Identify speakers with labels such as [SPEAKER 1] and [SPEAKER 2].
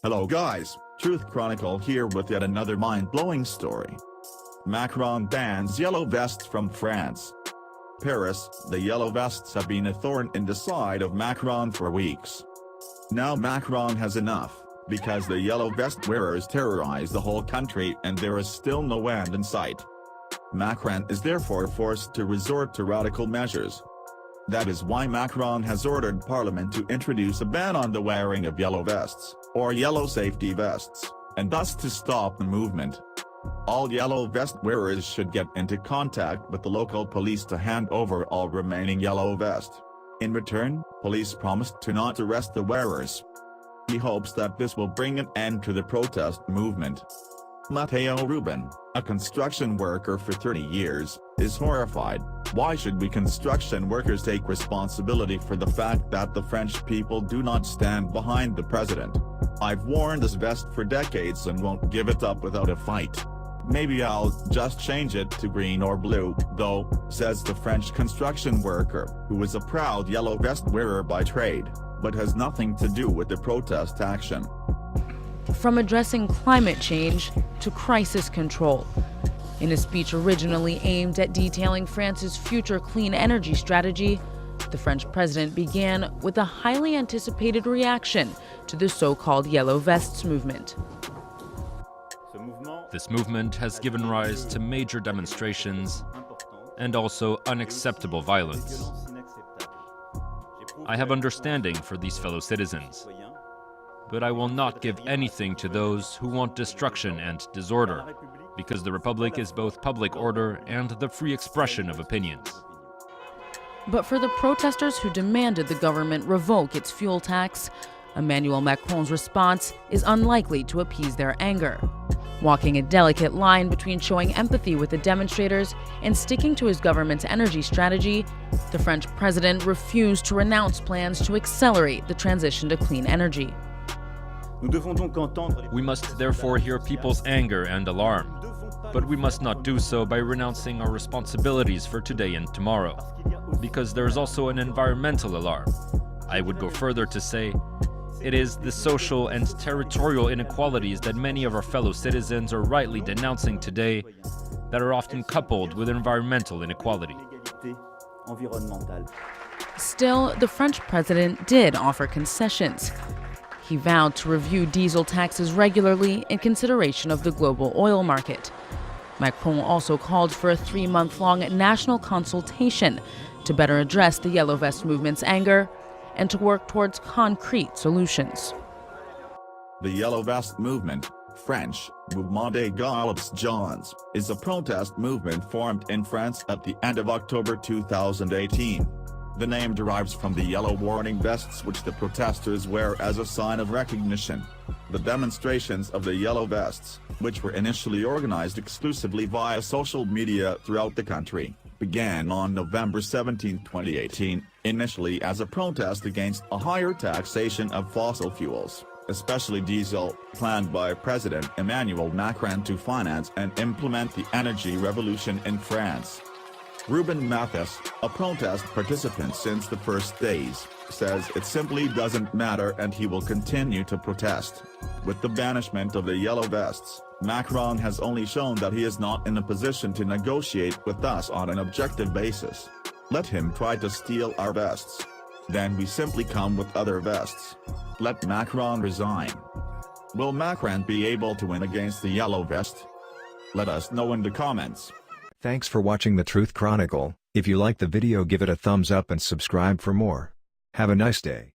[SPEAKER 1] Hello guys, Truth Chronicle here with yet another mind-blowing story. Macron bans yellow vests from France. Paris, the yellow vests have been a thorn in the side of Macron for weeks. Now Macron has enough, because the yellow vest wearers terrorize the whole country and there is still no end in sight. Macron is therefore forced to resort to radical measures. That is why Macron has ordered Parliament to introduce a ban on the wearing of yellow vests, or yellow safety vests, and thus to stop the movement. All yellow vest wearers should get into contact with the local police to hand over all remaining yellow vests. In return, police promised to not arrest the wearers. He hopes that this will bring an end to the protest movement. Matteo Rubin, a construction worker for 30 years, is horrified. Why should we construction workers take responsibility for the fact that the French people do not stand behind the president? I've worn this vest for decades and won't give it up without a fight. Maybe I'll just change it to green or blue, though, says the French construction worker, who is a proud yellow vest wearer by trade, but has nothing to do with the protest action.
[SPEAKER 2] From addressing climate change to crisis control. In a speech originally aimed at detailing France's future clean energy strategy, the French president began with a highly anticipated reaction to the so-called Yellow Vests movement.
[SPEAKER 3] This movement has given rise to major demonstrations and also unacceptable violence. I have understanding for these fellow citizens, but I will not give anything to those who want destruction and disorder, because the Republic is both public order and the free expression of opinions.
[SPEAKER 2] But for the protesters who demanded the government revoke its fuel tax, Emmanuel Macron's response is unlikely to appease their anger. Walking a delicate line between showing empathy with the demonstrators and sticking to his government's energy strategy, the French president refused to renounce plans to accelerate the transition to clean energy.
[SPEAKER 3] We must therefore hear people's anger and alarm, but we must not do so by renouncing our responsibilities for today and tomorrow, because there is also an environmental alarm. I would go further to say, it is the social and territorial inequalities that many of our fellow citizens are rightly denouncing today that are often coupled with environmental inequality.
[SPEAKER 2] Still, the French president did offer concessions. He vowed to review diesel taxes regularly in consideration of the global oil market. Macron also called for a 3-month-long national consultation to better address the Yellow Vest movement's anger and to work towards concrete solutions.
[SPEAKER 1] The Yellow Vest movement, French, Mouvement des Gilets Jaunes, is a protest movement formed in France at the end of October 2018. The name derives from the yellow warning vests which the protesters wear as a sign of recognition. The demonstrations of the yellow vests, which were initially organized exclusively via social media throughout the country, began on November 17, 2018, initially as a protest against a higher taxation of fossil fuels, especially diesel, planned by President Emmanuel Macron to finance and implement the energy revolution in France. Ruben Mathis, a protest participant since the first days, says it simply doesn't matter and he will continue to protest. With the banishment of the yellow vests, Macron has only shown that he is not in a position to negotiate with us on an objective basis. Let him try to steal our vests. Then we simply come with other vests. Let Macron resign. Will Macron be able to win against the yellow vest? Let us know in the comments.
[SPEAKER 4] Thanks for watching the Truth Chronicle. If you like the video, give it a thumbs up and subscribe for more. Have a nice day.